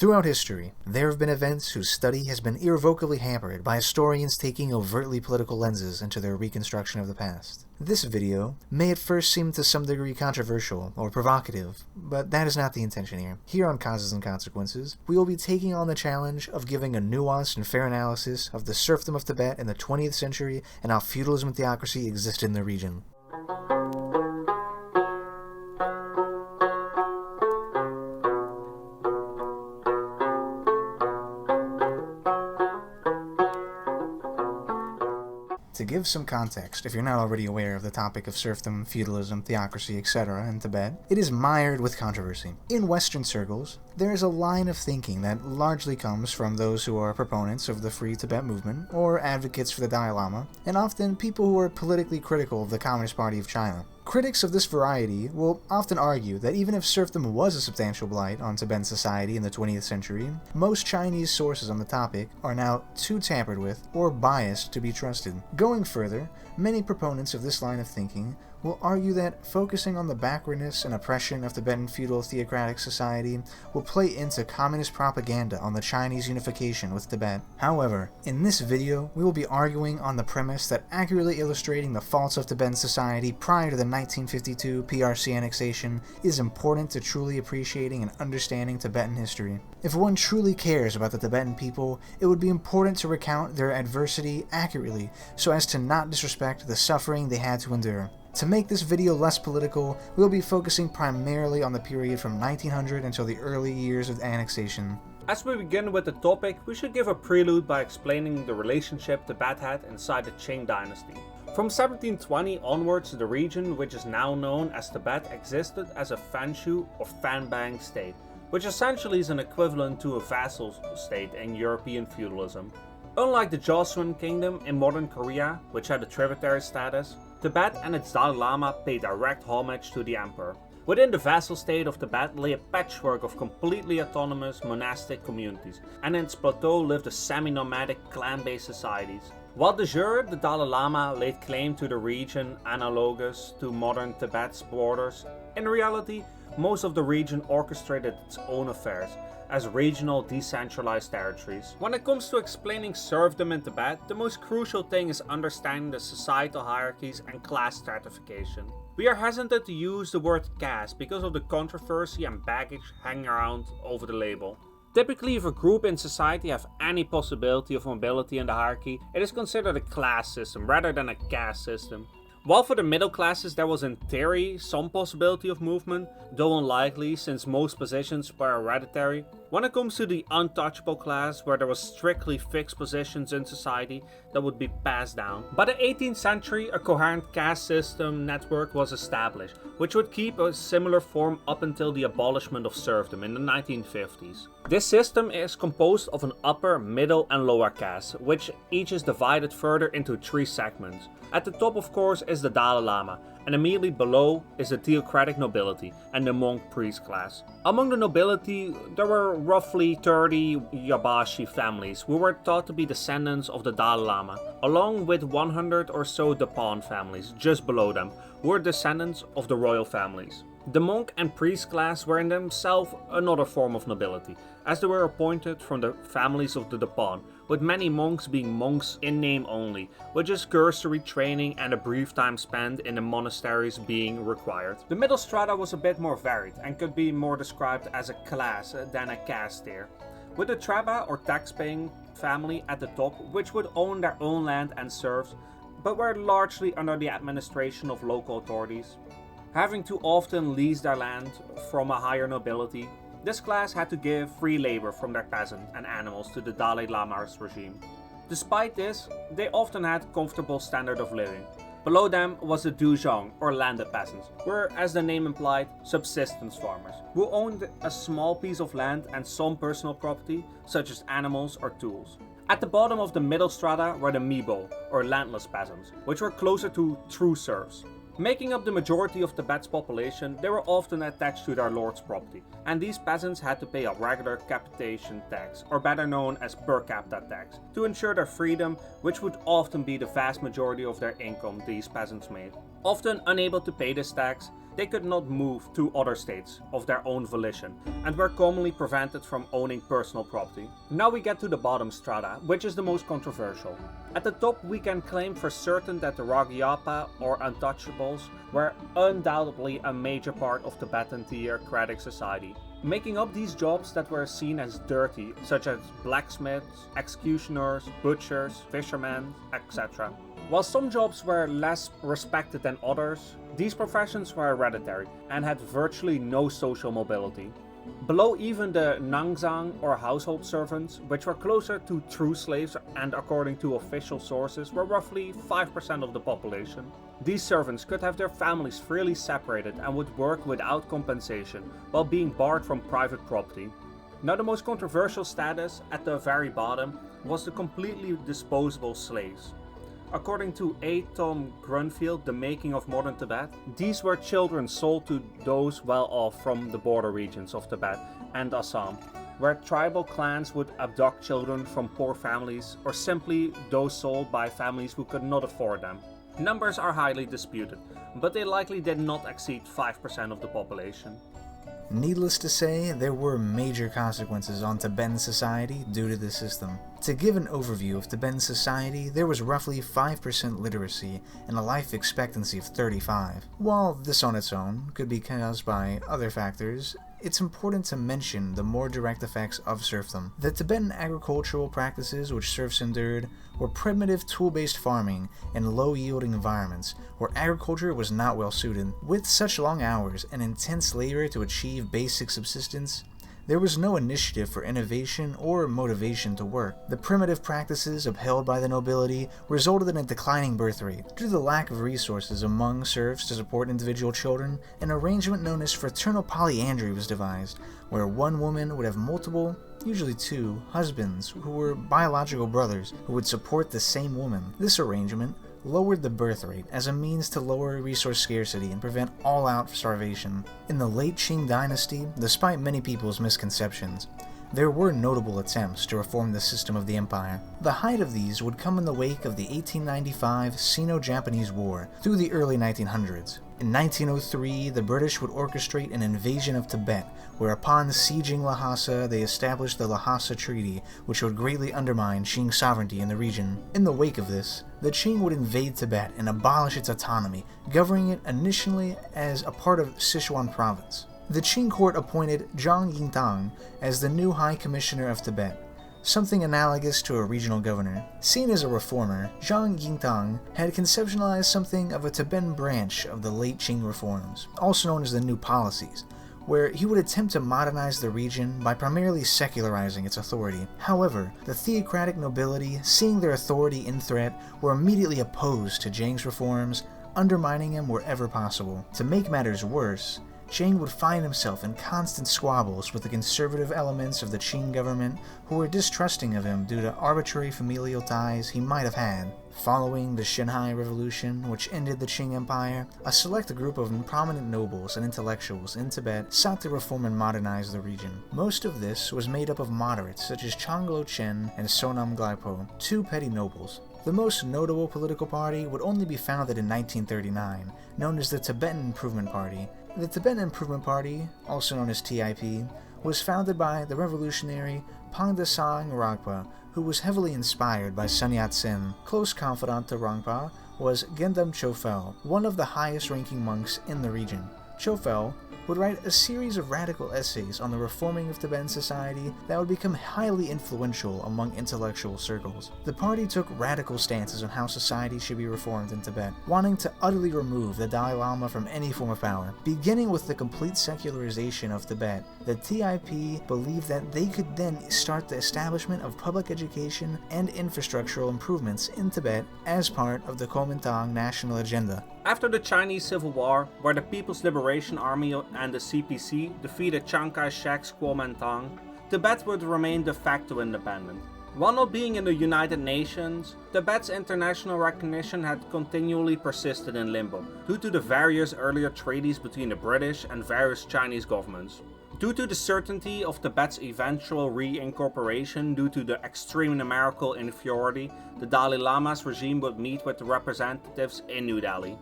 Throughout history, there have been events whose study has been irrevocably hampered by historians taking overtly political lenses into their reconstruction of the past. This video may at first seem to some degree controversial or provocative, but that is not the intention here. Here on Causes and Consequences, we will be taking on the challenge of giving a nuanced and fair analysis of the serfdom of Tibet in the 20th century and how feudalism and theocracy exist in the region. To give some context, if you're not already aware of the topic of serfdom, feudalism, theocracy, etc. in Tibet, it is mired with controversy. In Western circles, there is a line of thinking that largely comes from those who are proponents of the Free Tibet movement, or advocates for the Dalai Lama, and often people who are politically critical of the Communist Party of China. Critics of this variety will often argue that even if serfdom was a substantial blight on Tibetan society in the 20th century, most Chinese sources on the topic are now too tampered with or biased to be trusted. Going further, many proponents of this line of thinking will argue that focusing on the backwardness and oppression of Tibetan feudal theocratic society will play into communist propaganda on the Chinese unification with Tibet. However, in this video, we will be arguing on the premise that accurately illustrating the faults of Tibetan society prior to the 1952 PRC annexation is important to truly appreciating and understanding Tibetan history. If one truly cares about the Tibetan people, it would be important to recount their adversity accurately so as to not disrespect the suffering they had to endure. To make this video less political, we'll be focusing primarily on the period from 1900 until the early years of annexation. As we begin with the topic, we should give a prelude by explaining the relationship Tibet had inside the Qing dynasty. From 1720 onwards, the region, which is now known as Tibet, existed as a Fanshu or Fanbang state, which essentially is an equivalent to a vassal state in European feudalism. Unlike the Joseon Kingdom in modern Korea, which had a tributary status, Tibet and its Dalai Lama paid direct homage to the emperor. Within the vassal state of Tibet lay a patchwork of completely autonomous monastic communities, and in its plateau lived a semi-nomadic clan-based societies. While de jure the Dalai Lama laid claim to the region analogous to modern Tibet's borders, in reality most of the region orchestrated its own affairs as regional decentralized territories. When it comes to explaining serfdom in Tibet, the most crucial thing is understanding the societal hierarchies and class stratification. We are hesitant to use the word caste because of the controversy and baggage hanging around over the label. Typically, if a group in society have any possibility of mobility in the hierarchy, it is considered a class system rather than a caste system. While for the middle classes there was in theory some possibility of movement, though unlikely since most positions were hereditary, when it comes to the untouchable class where there was strictly fixed positions in society that would be passed down. By the 18th century, a coherent caste system network was established, which would keep a similar form up until the abolishment of serfdom in the 1950s. This system is composed of an upper, middle and lower caste, which each is divided further into 3 segments. At the top, of course, is the Dalai Lama, and immediately below is the theocratic nobility and the monk priest class. Among the nobility, there were roughly 30 Yabashi families who were thought to be descendants of the Dalai Lama, along with 100 or so Dapon families just below them, who were descendants of the royal families. The monk and priest class were in themselves another form of nobility, as they were appointed from the families of the Dapon, with many monks being monks in name only, with just cursory training and a brief time spent in the monasteries being required. The middle strata was a bit more varied and could be more described as a class than a caste tier, with the Treba or tax-paying family at the top, which would own their own land and serfs, but were largely under the administration of local authorities. Having to often lease their land from a higher nobility, this class had to give free labor from their peasants and animals to the Dalai Lama's regime. Despite this, they often had comfortable standard of living. Below them was the Duzhong or landed peasants, were, as the name implied, subsistence farmers, who owned a small piece of land and some personal property, such as animals or tools. At the bottom of the middle strata were the Mibo, or landless peasants, which were closer to true serfs. Making up the majority of Tibet's population, they were often attached to their lord's property, and these peasants had to pay a regular capitation tax, or better known as per capita tax, to ensure their freedom, which would often be the vast majority of their income these peasants made. Often unable to pay this tax, They could not move to other states of their own volition and were commonly prevented from owning personal property. Now we get to the bottom strata, which is the most controversial. At the top we can claim for certain that the Ragyapa or untouchables were undoubtedly a major part of Tibetan theocratic society, making up these jobs that were seen as dirty, such as blacksmiths, executioners, butchers, fishermen, etc. While some jobs were less respected than others, these professions were hereditary and had virtually no social mobility. Below even the nangzang or household servants, which were closer to true slaves and according to official sources were roughly 5% of the population. These servants could have their families freely separated and would work without compensation while being barred from private property. Now the most controversial status at the very bottom was the completely disposable slaves. According to A. Tom Grunfield, The Making of Modern Tibet, these were children sold to those well off from the border regions of Tibet and Assam, where tribal clans would abduct children from poor families or simply those sold by families who could not afford them. Numbers are highly disputed, but they likely did not exceed 5% of the population. Needless to say, there were major consequences on Tibetan society due to this system. To give an overview of Tibetan society, there was roughly 5% literacy and a life expectancy of 35. While this on its own could be caused by other factors, it's important to mention the more direct effects of serfdom. The Tibetan agricultural practices which serfs endured were primitive tool-based farming in low-yielding environments where agriculture was not well suited. With such long hours and intense labor to achieve basic subsistence, there was no initiative for innovation or motivation to work. The primitive practices upheld by the nobility resulted in a declining birth rate. Due to the lack of resources among serfs to support individual children, an arrangement known as fraternal polyandry was devised, where one woman would have multiple, usually two, husbands who were biological brothers who would support the same woman. This arrangement lowered the birth rate as a means to lower resource scarcity and prevent all-out starvation. In the late Qing dynasty, despite many people's misconceptions, there were notable attempts to reform the system of the empire. The height of these would come in the wake of the 1895 Sino-Japanese War through the early 1900s. In 1903, the British would orchestrate an invasion of Tibet, where upon sieging Lhasa, they established the Lhasa Treaty, which would greatly undermine Qing sovereignty in the region. In the wake of this, the Qing would invade Tibet and abolish its autonomy, governing it initially as a part of Sichuan province. The Qing court appointed Zhang Yintang as the new High Commissioner of Tibet, something analogous to a regional governor. Seen as a reformer, Zhang Yintang had conceptualized something of a Tibetan branch of the late Qing reforms, also known as the New Policies, where he would attempt to modernize the region by primarily secularizing its authority. However, the theocratic nobility, seeing their authority in threat, were immediately opposed to Zhang's reforms, undermining him wherever possible. To make matters worse, Zhang would find himself in constant squabbles with the conservative elements of the Qing government who were distrusting of him due to arbitrary familial ties he might have had. Following the Xinhai Revolution, which ended the Qing Empire, a select group of prominent nobles and intellectuals in Tibet sought to reform and modernize the region. Most of this was made up of moderates such as Changlo Chen and Sonam Glaipo, two petty nobles. The most notable political party would only be founded in 1939, known as the Tibetan Improvement Party. The Tibetan Improvement Party, also known as TIP, was founded by the revolutionary Pangdasang Rangpa, who was heavily inspired by Sun Yat-sen. Close confidant to Rangpa was Gendam Chofel, one of the highest-ranking monks in the region. Chofel would write a series of radical essays on the reforming of Tibetan society that would become highly influential among intellectual circles. The party took radical stances on how society should be reformed in Tibet, wanting to utterly remove the Dalai Lama from any form of power. Beginning with the complete secularization of Tibet, the TIP believed that they could then start the establishment of public education and infrastructural improvements in Tibet as part of the Kuomintang national agenda. After the Chinese Civil War, where the People's Liberation Army and the CPC defeated Chiang Kai-shek's Kuomintang, Tibet would remain de facto independent. While not being in the United Nations, Tibet's international recognition had continually persisted in limbo due to the various earlier treaties between the British and various Chinese governments. Due to the certainty of Tibet's eventual reincorporation due to the extreme numerical inferiority, the Dalai Lama's regime would meet with the representatives in New Delhi.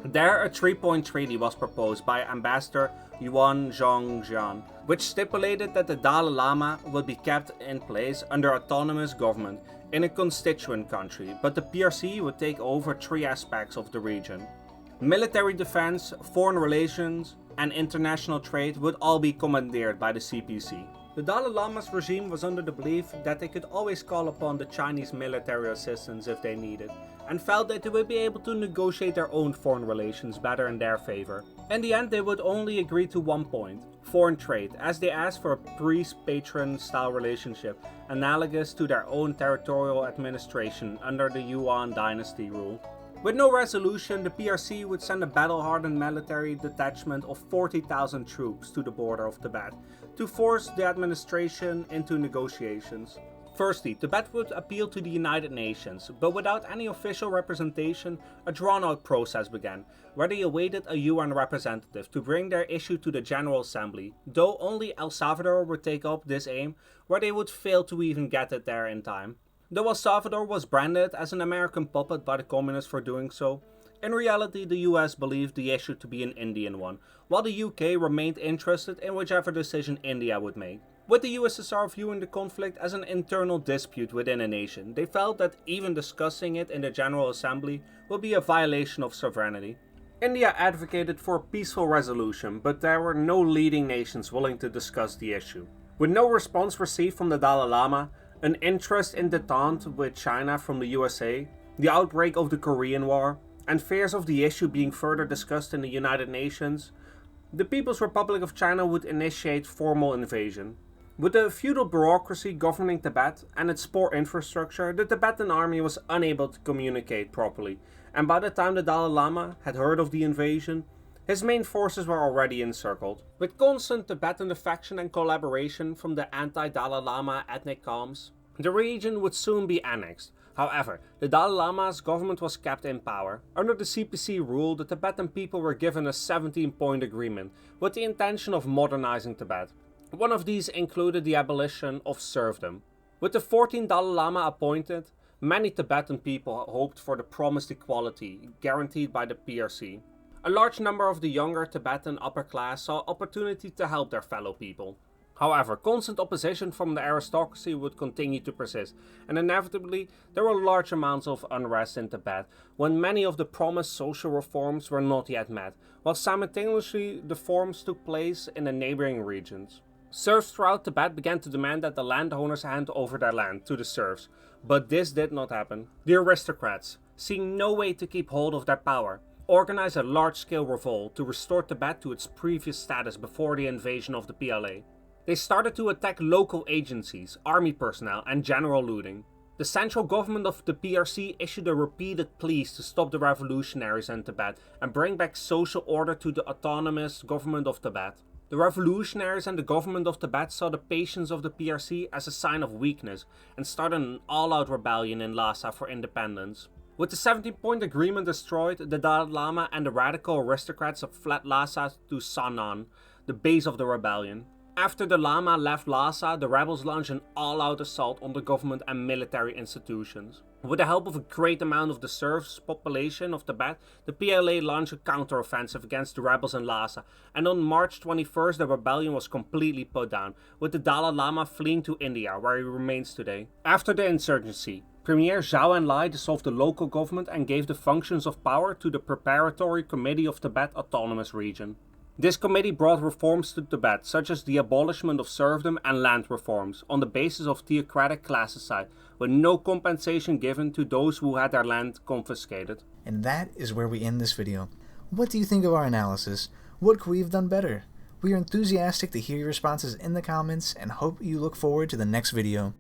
There, a 3-point treaty was proposed by Ambassador Yuan Zhongjian, which stipulated that the Dalai Lama would be kept in place under autonomous government in a constituent country, but the PRC would take over 3 aspects of the region. Military defense, foreign relations, and international trade would all be commandeered by the CPC. The Dalai Lama's regime was under the belief that they could always call upon the Chinese military assistance if they needed, and felt that they would be able to negotiate their own foreign relations better in their favor. In the end, they would only agree to one point: foreign trade, as they asked for a priest-patron style relationship, analogous to their own territorial administration under the Yuan dynasty rule. With no resolution, the PRC would send a battle-hardened military detachment of 40,000 troops to the border of Tibet to force the administration into negotiations. Firstly, Tibet would appeal to the United Nations, but without any official representation, a drawn-out process began, where they awaited a UN representative to bring their issue to the General Assembly, though only El Salvador would take up this aim, where they would fail to even get it there in time. Though El Salvador was branded as an American puppet by the communists for doing so, in reality the US believed the issue to be an Indian one, while the UK remained interested in whichever decision India would make. With the USSR viewing the conflict as an internal dispute within a nation, they felt that even discussing it in the General Assembly would be a violation of sovereignty. India advocated for a peaceful resolution, but there were no leading nations willing to discuss the issue. With no response received from the Dalai Lama, an interest in détente with China from the USA, the outbreak of the Korean War, and fears of the issue being further discussed in the United Nations, the People's Republic of China would initiate formal invasion. With the feudal bureaucracy governing Tibet and its poor infrastructure, the Tibetan army was unable to communicate properly, and by the time the Dalai Lama had heard of the invasion, his main forces were already encircled. With constant Tibetan defection and collaboration from the anti-Dalai Lama ethnic camps, the region would soon be annexed. However, the Dalai Lama's government was kept in power. Under the CPC rule, the Tibetan people were given a 17-point agreement with the intention of modernizing Tibet. One of these included the abolition of serfdom. With the 14th Dalai Lama appointed, many Tibetan people hoped for the promised equality guaranteed by the PRC. A large number of the younger Tibetan upper class saw opportunity to help their fellow people. However, constant opposition from the aristocracy would continue to persist, and inevitably there were large amounts of unrest in Tibet when many of the promised social reforms were not yet met, while simultaneously the reforms took place in the neighboring regions. Serfs throughout Tibet began to demand that the landowners hand over their land to the serfs, but this did not happen. The aristocrats, seeing no way to keep hold of their power, organized a large-scale revolt to restore Tibet to its previous status before the invasion of the PLA. They started to attack local agencies, army personnel, and general looting. The central government of the PRC issued a repeated pleas to stop the revolutionaries in Tibet and bring back social order to the autonomous government of Tibet. The revolutionaries and the government of Tibet saw the patience of the PRC as a sign of weakness and started an all-out rebellion in Lhasa for independence. With the 17-point agreement destroyed, the Dalai Lama and the radical aristocrats fled Lhasa to Sanan, the base of the rebellion. After the Lama left Lhasa, the rebels launched an all-out assault on the government and military institutions. With the help of a great amount of the serfs population of Tibet, the PLA launched a counter-offensive against the rebels in Lhasa, and on March 21st the rebellion was completely put down, with the Dalai Lama fleeing to India, where he remains today. After the insurgency, Premier Zhou Enlai dissolved the local government and gave the functions of power to the Preparatory Committee of Tibet Autonomous Region. This committee brought reforms to Tibet, such as the abolishment of serfdom and land reforms, on the basis of theocratic classicide, with no compensation given to those who had their land confiscated. And that is where we end this video. What do you think of our analysis? What could we have done better? We are enthusiastic to hear your responses in the comments and hope you look forward to the next video.